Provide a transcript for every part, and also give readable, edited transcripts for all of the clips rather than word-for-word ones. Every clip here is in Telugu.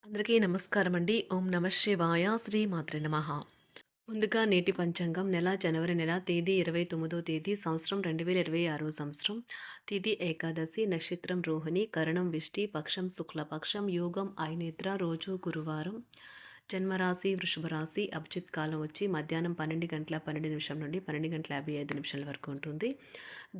అందరికీ నమస్కారం అండి. ఓం నమ శివాయ. శ్రీ మాత్రే నమః. ముందుగా నేటి పంచాంగం నెల జనవరి నెల తేదీ 29వ తేదీ సంవత్సరం 2026 సంవత్సరం. తిథి ఏకాదశి, నక్షత్రం రోహిణి, కరణం విష్టి, పక్షం శుక్లపక్షం, యోగం ఐనేత్ర, రోజు గురువారం. జన్మరాశి వృషభ రాశి. అభిజిత్ కాలం వచ్చి మధ్యాహ్నం 12 గంటల 12 నిమిషం నుండి 12 గంటల 55 నిమిషాల వరకు ఉంటుంది.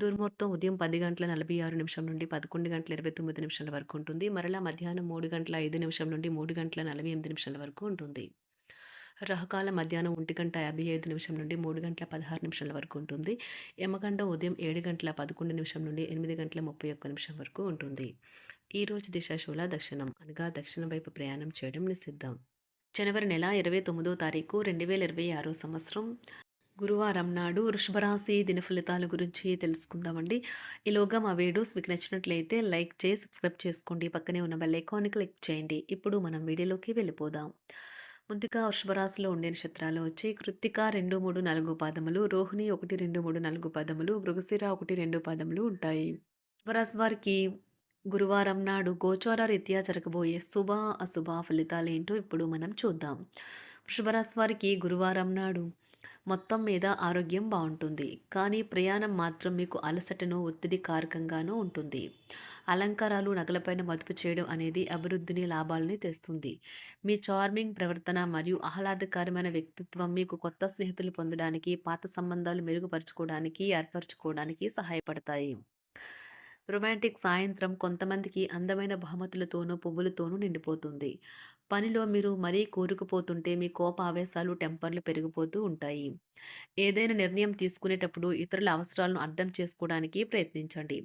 దుర్ముహూర్తం ఉదయం 10 గంటల 46 నిమిషం నుండి 11 గంటల 29 నిమిషాల వరకు ఉంటుంది. మరలా మధ్యాహ్నం 3 గంటల 5 నిమిషం నుండి 3 గంటల 48 నిమిషాల వరకు ఉంటుంది. రాహుకాలం మధ్యాహ్నం 1 గంట 55 నిమిషం నుండి 3 గంటల 16 నిమిషాల వరకు ఉంటుంది. యమగండం ఉదయం 7 గంటల 11 నిమిషం నుండి 8 గంటల 31 నిమిషం వరకు ఉంటుంది. ఈరోజు దిశాశూల దక్షిణం అనగా దక్షిణం వైపు ప్రయాణం చేయడం నిషిద్ధం. జనవరి నెల 29వ తారీఖు 2026 సంవత్సరం గురువారం నాడు వృషభ రాశి దిన ఫలితాల గురించి తెలుసుకుందామండి. ఈలోగా మా వీడియోస్ మీకు నచ్చినట్లయితే లైక్ చేసి సబ్స్క్రైబ్ చేసుకోండి. పక్కనే ఉన్న బెల్ ఐకాన్ని క్లిక్ చేయండి. ఇప్పుడు మనం వీడియోలోకి వెళ్ళిపోదాం. ముందుగా వృషభ రాశిలో ఉండే నక్షత్రాలు వచ్చి కృత్తిక 2, 3, 4 పాదములు, రోహిణి 1, 2, 3, 4 పాదములు, మృగశిర 1, 2 పాదములు ఉంటాయి. వృషభరాశి వారికి గురువారం నాడు గోచార రీత్యా జరగబోయే శుభ అశుభ ఫలితాలు ఏంటో ఇప్పుడు మనం చూద్దాం. వృషభరాశి వారికి గురువారం నాడు మొత్తం మీద ఆరోగ్యం బాగుంటుంది, కానీ ప్రయాణం మాత్రం మీకు అలసటను ఒత్తిడి కారకంగానూ ఉంటుంది. అలంకారాలు నగలపైన మదుపు చేయడం అనేది అభివృద్ధిని లాభాలని తెస్తుంది. మీ చార్మింగ్ ప్రవర్తన మరియు ఆహ్లాదకరమైన వ్యక్తిత్వం మీకు కొత్త స్నేహితులు పొందడానికి, పాత సంబంధాలు మెరుగుపరుచుకోవడానికి ఏర్పరచుకోవడానికి సహాయపడతాయి. రొమాంటిక్ సాయంత్రం కొంతమందికి అందమైన బహుమతులతోనూ పువ్వులతోనూ నిండిపోతుంది. పనిలో మీరు మరీ కూరుకుపోతుంటే మీ కోప ఆవేశాలు టెంపర్లు పెరిగిపోతూ ఉంటాయి. ఏదైనా నిర్ణయం తీసుకునేటప్పుడు ఇతరుల అవసరాలను అర్థం చేసుకోవడానికి ప్రయత్నించండి.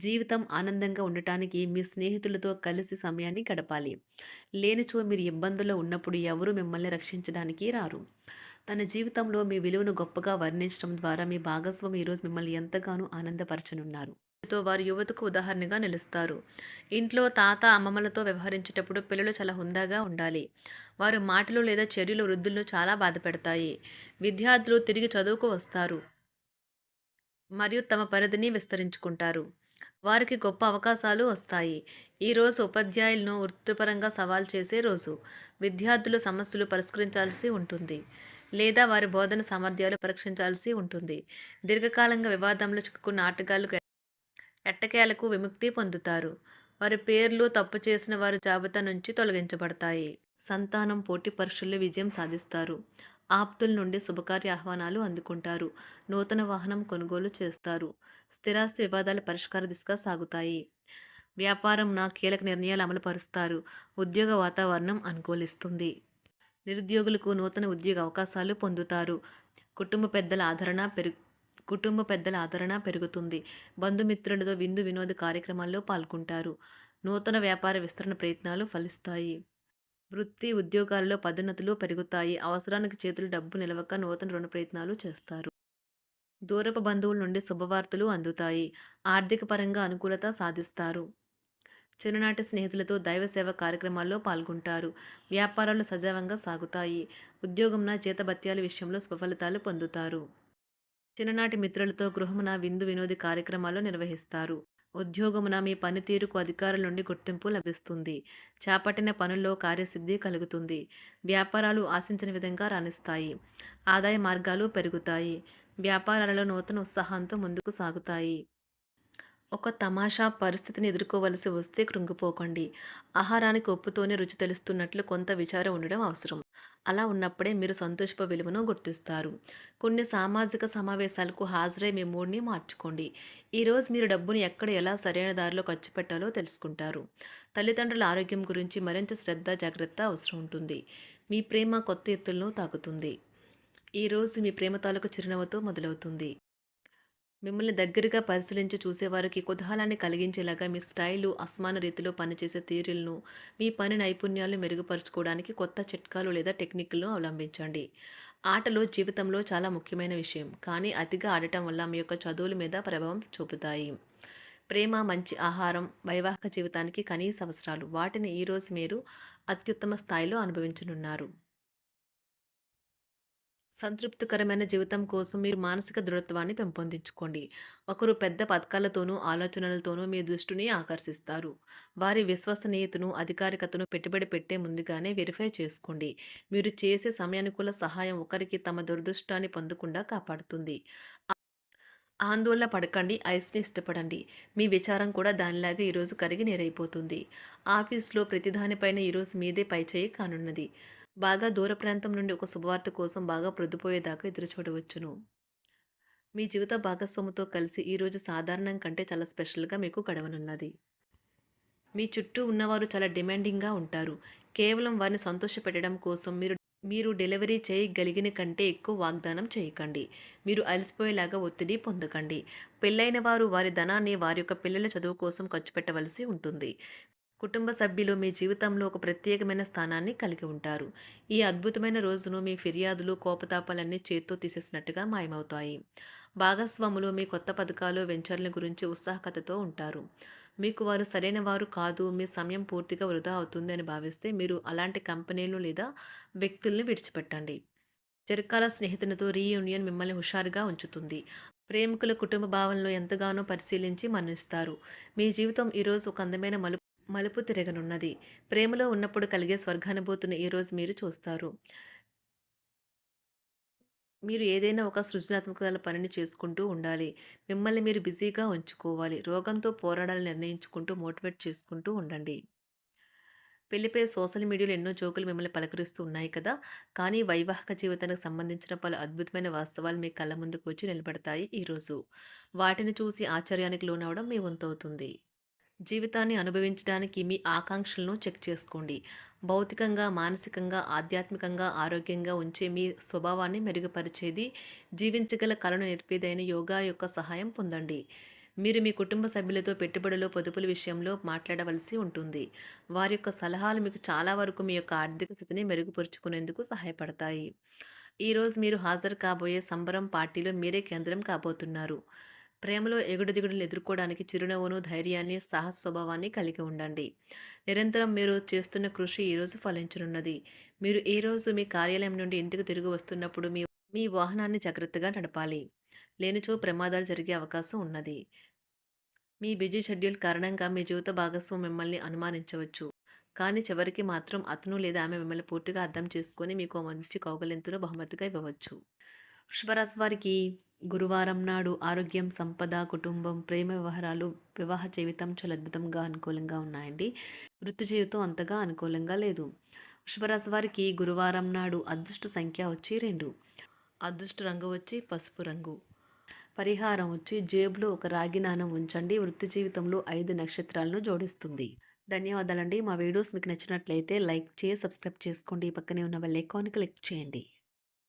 జీవితం ఆనందంగా ఉండటానికి మీ స్నేహితులతో కలిసి సమయాన్ని గడపాలి. లేనిచో మీరు ఇబ్బందుల్లో ఉన్నప్పుడు ఎవరూ మిమ్మల్ని రక్షించడానికి రారు. తన జీవితంలో మీ విలువను గొప్పగా వర్ణించడం ద్వారా మీ భాగస్వామి ఈరోజు మిమ్మల్ని ఎంతగానో ఆనందపరచనున్నారు. తో వారు యువతకు ఉదాహరణగా నిలుస్తారు. ఇంట్లో తాత అమ్మమ్మలతో వ్యవహరించేటప్పుడు పిల్లలు చాలా హుందాగా ఉండాలి. వారు మాటలు లేదా చర్యలు వృద్ధులను చాలా బాధపెడతాయి. విద్యార్థులు తిరిగి చదువుకు వస్తారు మరియు తమ పరిధిని విస్తరించుకుంటారు. వారికి గొప్ప అవకాశాలు వస్తాయి. ఈరోజు ఉపాధ్యాయులను వృత్తిపరంగా సవాల్ చేసే రోజు. విద్యార్థులు సమస్యలు పరిష్కరించాల్సి ఉంటుంది లేదా వారి బోధన సామర్థ్యాలు పరీక్షించాల్సి ఉంటుంది. దీర్ఘకాలంగా వివాదంలో చిక్కుకున్న ఆటగాళ్లు ఎట్టకేలకు విముక్తి పొందుతారు. వారి పేర్లు తప్పు చేసిన వారి జాబితా నుంచి తొలగించబడతాయి. సంతానం పోటీ పరీక్షల్లో విజయం సాధిస్తారు. ఆప్తుల నుండి శుభకార్య ఆహ్వానాలు అందుకుంటారు. నూతన వాహనం కొనుగోలు చేస్తారు. స్థిరాస్తి వివాదాల పరిష్కార దిశగా సాగుతాయి. వ్యాపారంన కీలక నిర్ణయాలు అమలు పరుస్తారు. ఉద్యోగ వాతావరణం అనుకూలిస్తుంది. నిరుద్యోగులకు నూతన ఉద్యోగ అవకాశాలు పొందుతారు. కుటుంబ పెద్దల ఆదరణ పెరుగుతుంది. బంధుమిత్రులతో విందు వినోద కార్యక్రమాల్లో పాల్గొంటారు. నూతన వ్యాపార విస్తరణ ప్రయత్నాలు ఫలిస్తాయి. వృత్తి ఉద్యోగాల్లో పదోన్నతులు పెరుగుతాయి. అవసరానికి చేతులు డబ్బు నిలవక నూతన రుణ ప్రయత్నాలు చేస్తారు. దూరపు బంధువుల నుండి శుభవార్తలు అందుతాయి. ఆర్థిక పరంగా అనుకూలత సాధిస్తారు. చిన్ననాటి స్నేహితులతో దైవ సేవ కార్యక్రమాల్లో పాల్గొంటారు. వ్యాపారాలు సజావంగా సాగుతాయి. ఉద్యోగంన జీతభత్యాల విషయంలో స్వఫలితాలు పొందుతారు. చిన్ననాటి మిత్రులతో గృహమున విందు వినోది కార్యక్రమాలు నిర్వహిస్తారు. ఉద్యోగమున మీ పనితీరుకు అధికారుల నుండి గుర్తింపు లభిస్తుంది. చేపట్టిన పనుల్లో కార్యసిద్ధి కలుగుతుంది. వ్యాపారాలు ఆశించిన విధంగా రాణిస్తాయి. ఆదాయ మార్గాలు పెరుగుతాయి. వ్యాపారాలలో నూతన ఉత్సాహంతో ముందుకు సాగుతాయి. ఒక తమాషా పరిస్థితిని ఎదుర్కోవలసి వస్తే కృంగిపోకండి. ఆహారానికి ఉప్పుతోనే రుచి తెలుస్తున్నట్లు కొంత విచారం ఉండడం అవసరం. అలా ఉన్నప్పుడే మీరు సంతోషపు విలువను గుర్తిస్తారు. కొన్ని సామాజిక సమావేశాలకు హాజరై మీ మూడ్ని మార్చుకోండి. ఈరోజు మీరు డబ్బును ఎక్కడ ఎలా సరైన దారిలో ఖర్చు పెట్టాలో తెలుసుకుంటారు. తల్లిదండ్రుల ఆరోగ్యం గురించి మరింత శ్రద్ధ జాగ్రత్త అవసరం ఉంటుంది. మీ ప్రేమ కొత్త ఎత్తులను తాకుతుంది. ఈరోజు మీ ప్రేమ తాలూకు చిరునవ్వుతో మొదలవుతుంది. మిమ్మల్ని దగ్గరగా పరిశీలించి చూసేవారికి కుతూహలాన్ని కలిగించేలాగా మీ స్టైలు, అసమాన రీతిలో పనిచేసే తీరులను, మీ పని నైపుణ్యాలను మెరుగుపరుచుకోవడానికి కొత్త చిట్కాలు లేదా టెక్నిక్లను అవలంబించండి. ఆటలు జీవితంలో చాలా ముఖ్యమైన విషయం, కానీ అతిగా ఆడటం వల్ల మీ యొక్క చదువుల మీద ప్రభావం చూపుతాయి. ప్రేమ, మంచి ఆహారం వైవాహిక జీవితానికి కనీస అవసరాలు. వాటిని ఈరోజు మీరు అత్యుత్తమ స్థాయిలో అనుభవించనున్నారు. సంతృప్తికరమైన జీవితం కోసం మీరు మానసిక దృఢత్వాన్ని పెంపొందించుకోండి. ఒకరు పెద్ద పథకాలతోనూ, ఆలోచనలతోనూ మీ దృష్టిని ఆకర్షిస్తారు. వారి విశ్వసనీయతను, అధికారికతను పెట్టుబడి పెట్టే ముందుగానే వెరిఫై చేసుకోండి. మీరు చేసే సమయానుకూల సహాయం ఒకరికి తమ దురదృష్టాన్ని పొందకుండా కాపాడుతుంది. ఆందోళన పడకండి, ఐస్‌ని ఇష్టపడండి. మీ విచారం కూడా దానిలాగే ఈరోజు కరిగి నీరైపోతుంది. ఆఫీస్‌లో ప్రతిదానిపైన ఈరోజు మీదే పైచేయి కానున్నది. బాగా దూర ప్రాంతం నుండి ఒక శుభవార్త కోసం బాగా ప్రొద్దుపోయేదాకా ఎదురుచూడవచ్చును. మీ జీవిత భాగస్వామితో కలిసి ఈరోజు సాధారణం కంటే చాలా స్పెషల్‌గా మీకు గడవనున్నది. మీ చుట్టూ ఉన్నవారు చాలా డిమాండింగ్‌గా ఉంటారు. కేవలం వారిని సంతోషపెట్టడం కోసం మీరు మీరు డెలివరీ చేయగలిగిన కంటే ఎక్కువ వాగ్దానం చేయకండి. మీరు అలసిపోయేలాగా ఒత్తిడి పొందకండి. పెళ్లైన వారు వారి ధనాన్ని వారి యొక్క పిల్లల చదువు కోసం ఖర్చు పెట్టవలసి ఉంటుంది. కుటుంబ సభ్యులు మీ జీవితంలో ఒక ప్రత్యేకమైన స్థానాన్ని కలిగి ఉంటారు. ఈ అద్భుతమైన రోజును మీ ఫిర్యాదులు, కోపతాపాలన్నీ చేత్తో తీసేసినట్టుగా మాయమవుతాయి. భాగస్వాములు మీ కొత్త పథకాలు, వెంచర్ల గురించి ఉత్సాహకతతో ఉంటారు. మీకు వారు సరైన వారు కాదు, మీ సమయం పూర్తిగా వృధా అవుతుంది అని భావిస్తే మీరు అలాంటి కంపెనీలు లేదా వ్యక్తుల్ని విడిచిపెట్టండి. చిరకాల స్నేహితునితో రీయూనియన్ మిమ్మల్ని హుషారుగా ఉంచుతుంది. ప్రేమికుల కుటుంబ భావనలు ఎంతగానో పరిశీలించి మన్నిస్తారు. మీ జీవితం ఈరోజు ఒక అందమైన మలుపు తిరగనున్నది. ప్రేమలో ఉన్నప్పుడు కలిగే స్వర్గానుభూతిని ఈరోజు మీరు చూస్తారు. మీరు ఏదైనా ఒక సృజనాత్మక పనిని చేసుకుంటూ ఉండాలి. మిమ్మల్ని మీరు బిజీగా ఉంచుకోవాలి. రోగంతో పోరాడాలని నిర్ణయించుకుంటూ మోటివేట్ చేసుకుంటూ ఉండండి. పెళ్లిపై సోషల్ మీడియాలో ఎన్నో జోకులు మిమ్మల్ని పలకరిస్తూ ఉన్నాయి కదా! కానీ వైవాహిక జీవితానికి సంబంధించిన పలు అద్భుతమైన వాస్తవాలు మీ కళ్ళ ముందుకు వచ్చి నిలబడతాయి ఈరోజు. వాటిని చూసి ఆశ్చర్యానికి లోనవ్వడం మీ వంతవుతుంది. జీవితాన్ని అనుభవించడానికి మీ ఆకాంక్షలను చెక్ చేసుకోండి. భౌతికంగా, మానసికంగా, ఆధ్యాత్మికంగా ఆరోగ్యంగా ఉంచే మీ స్వభావాన్ని మెరుగుపరిచేది, జీవించగల కళను నేర్పేదైన యోగా యొక్క సహాయం పొందండి. మీరు మీ కుటుంబ సభ్యులతో పెట్టుబడులు, పొదుపుల విషయంలో మాట్లాడవలసి ఉంటుంది. వారి యొక్క సలహాలు మీకు చాలా వరకు మీ యొక్క ఆర్థిక స్థితిని మెరుగుపరుచుకునేందుకు సహాయపడతాయి. ఈరోజు మీరు హాజరు కాబోయే సంబరం పార్టీలో మీరే కేంద్రం కాబోతున్నారు. ప్రేమలో ఎగుడుదిగుడులు ఎదుర్కోవడానికి చిరునవ్వును, ధైర్యాన్ని, సాహస స్వభావాన్ని కలిగి ఉండండి. నిరంతరం మీరు చేస్తున్న కృషి ఈరోజు ఫలించనున్నది. మీరు ఈ రోజు మీ కార్యాలయం నుండి ఇంటికి తిరిగి వస్తున్నప్పుడు మీ మీ వాహనాన్ని జాగ్రత్తగా నడపాలి. లేనిచో ప్రమాదాలు జరిగే అవకాశం ఉన్నది. మీ బిజీ షెడ్యూల్ కారణంగా మీ జీవిత భాగస్వామి మిమ్మల్ని అనుమానించవచ్చు. కానీ చివరికి మాత్రం అతను లేదా ఆమె మిమ్మల్ని పూర్తిగా అర్థం చేసుకొని మీకు ఓ మంచి కౌగిలింతను బహుమతిగా ఇవ్వవచ్చు. వృషభరాశి వారికి గురువారం నాడు ఆరోగ్యం, సంపద, కుటుంబం, ప్రేమ వ్యవహారాలు, వివాహ జీవితం చాలా అద్భుతంగా అనుకూలంగా ఉన్నాయండి. వృత్తి జీవితం అంతగా అనుకూలంగా లేదు. వృషభరాశి వారికి గురువారం నాడు అదృష్ట సంఖ్య వచ్చి 2. అదృష్ట రంగు వచ్చి పసుపు రంగు. పరిహారం వచ్చి జేబులో ఒక రాగి నాణెం ఉంచండి. వృత్తి జీవితంలో 5 నక్షత్రాలను జోడిస్తుంది. ధన్యవాదాలండి. మా వీడియోస్ మీకు నచ్చినట్లయితే లైక్ చేసి సబ్స్క్రైబ్ చేసుకోండి. పక్కనే ఉన్న బెల్ ఐకాన్ క్లిక్ చేయండి.